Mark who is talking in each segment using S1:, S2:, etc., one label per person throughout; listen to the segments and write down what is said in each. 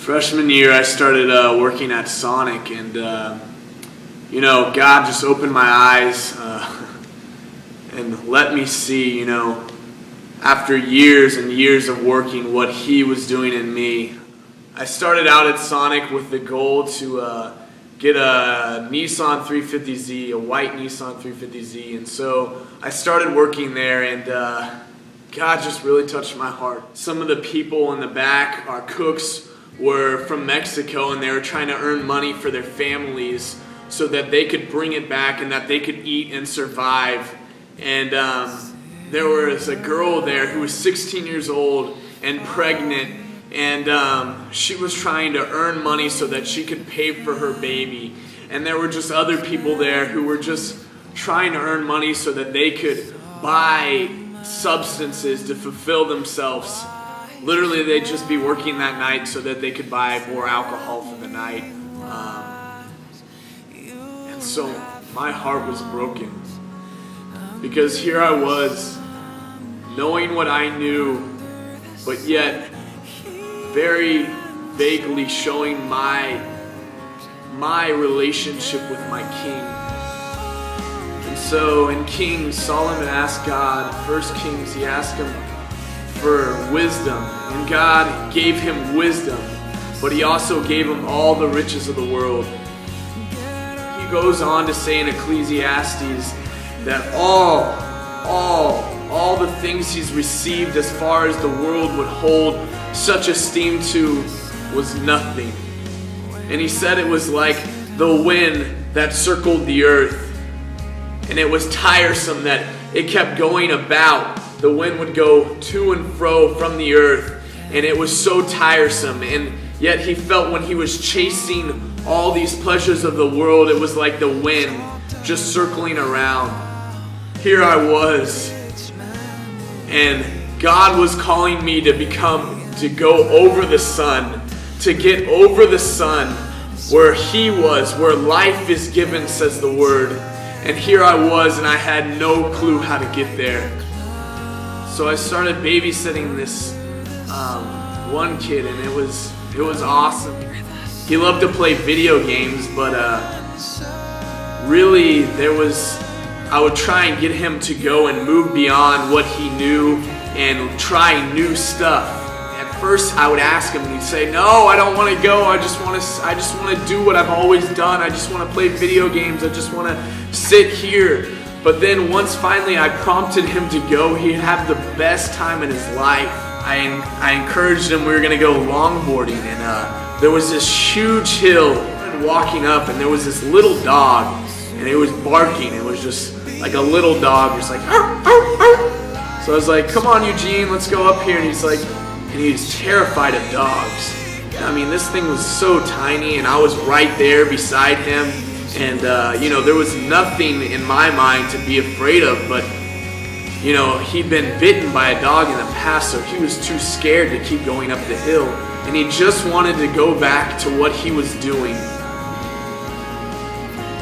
S1: Freshman year, I started working at Sonic, and God just opened my eyes and let me see, after years and years of working, what He was doing in me. I started out at Sonic with the goal to get a Nissan 350Z, a white Nissan 350Z, and so I started working there, and God just really touched my heart. Some of the people in the back, our cooks, were from Mexico, and they were trying to earn money for their families so that they could bring it back and that they could eat and survive. And there was a girl there who was 16 years old and pregnant, and she was trying to earn money so that she could pay for her baby. And there were just other people there who were just trying to earn money so that they could buy substances to fulfill themselves. Literally, they'd just be working that night so that they could buy more alcohol for the night. And so my heart was broken, because here I was, knowing what I knew, but yet very vaguely showing my relationship with my King. And so in Kings, Solomon asked God, First Kings, he asked him for wisdom, and God gave him wisdom, but He also gave him all the riches of the world. He goes on to say in Ecclesiastes that all the things he's received as far as the world would hold such esteem to was nothing. And he said it was like the wind that circled the earth, and it was tiresome that it kept going about. The wind would go to and fro from the earth, and it was so tiresome. And yet he felt when he was chasing all these pleasures of the world, it was like the wind just circling around. Here I was, and God was calling me to go over the sun, to get over the sun where He was, where life is given, says the Word. And here I was, and I had no clue how to get there. So I started babysitting this one kid, and it was awesome. He loved to play video games, but really I would try and get him to go and move beyond what he knew and try new stuff. At first I would ask him, and he'd say, "No, I don't want to go. I just want to do what I've always done. I just want to play video games. I just want to sit here." But then once finally I prompted him to go, he'd have the best time in his life. I encouraged him. We were going to go longboarding, and there was this huge hill, and walking up, and there was this little dog, and it was barking. It was just like a little dog, just like, "Arr, arr, arr." So I was like, "Come on, Eugene, let's go up here." And he's terrified of dogs. I mean, this thing was so tiny, and I was right there beside him. And, there was nothing in my mind to be afraid of, but, he'd been bitten by a dog in the past, so he was too scared to keep going up the hill. And he just wanted to go back to what he was doing.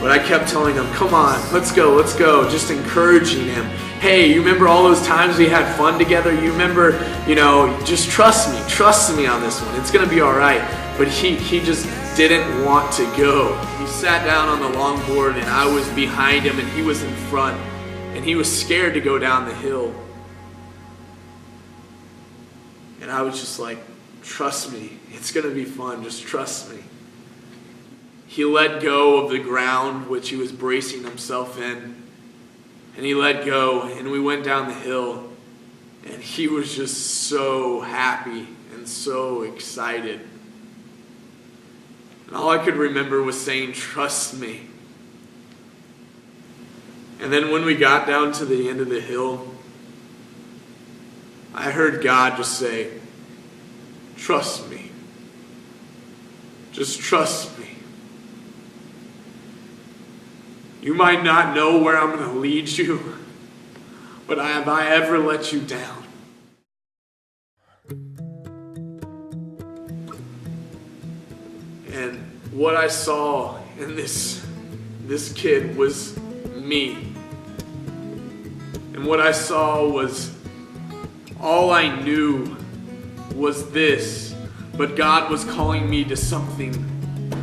S1: But I kept telling him, "Come on, let's go, just encouraging him. Hey, you remember all those times we had fun together? You remember, just trust me on this one. It's going to be all right." But he just didn't want to go. He sat down on the longboard, and I was behind him, and he was in front, and he was scared to go down the hill. And I was just like, "Trust me, it's going to be fun, just trust me." He let go of the ground which he was bracing himself in, and he let go, and we went down the hill, and he was just so happy and so excited. And all I could remember was saying, "Trust me." And then when we got down to the end of the hill, I heard God just say, "Trust me. Just trust me. You might not know where I'm going to lead you, but have I ever let you down?" And what I saw in this kid was me. And what I saw was, all I knew was this: but God was calling me to something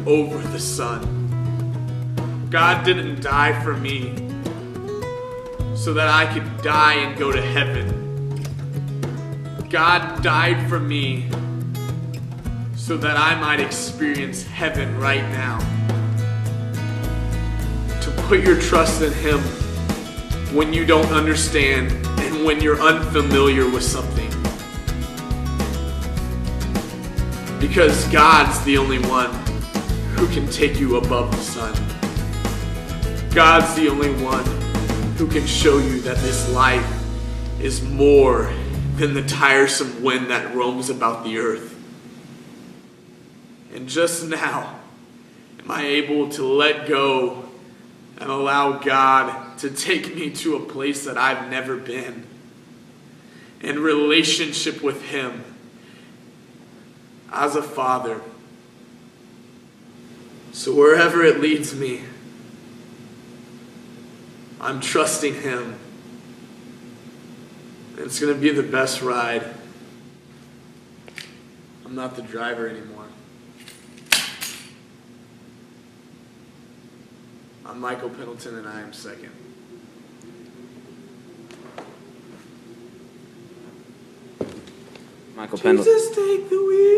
S1: over the sun. God didn't die for me so that I could die and go to heaven. God died for me so that I might experience heaven right now. To put your trust in Him when you don't understand and when you're unfamiliar with something. Because God's the only one who can take you above the sun. God's the only one who can show you that this life is more than the tiresome wind that roams about the earth. And just now, am I able to let go and allow God to take me to a place that I've never been, in relationship with Him as a father. So wherever it leads me, I'm trusting Him. And it's going to be the best ride. I'm not the driver anymore. I'm Michael Pendleton, and I am second.
S2: Michael Pendleton.
S1: Jesus, take the wheel.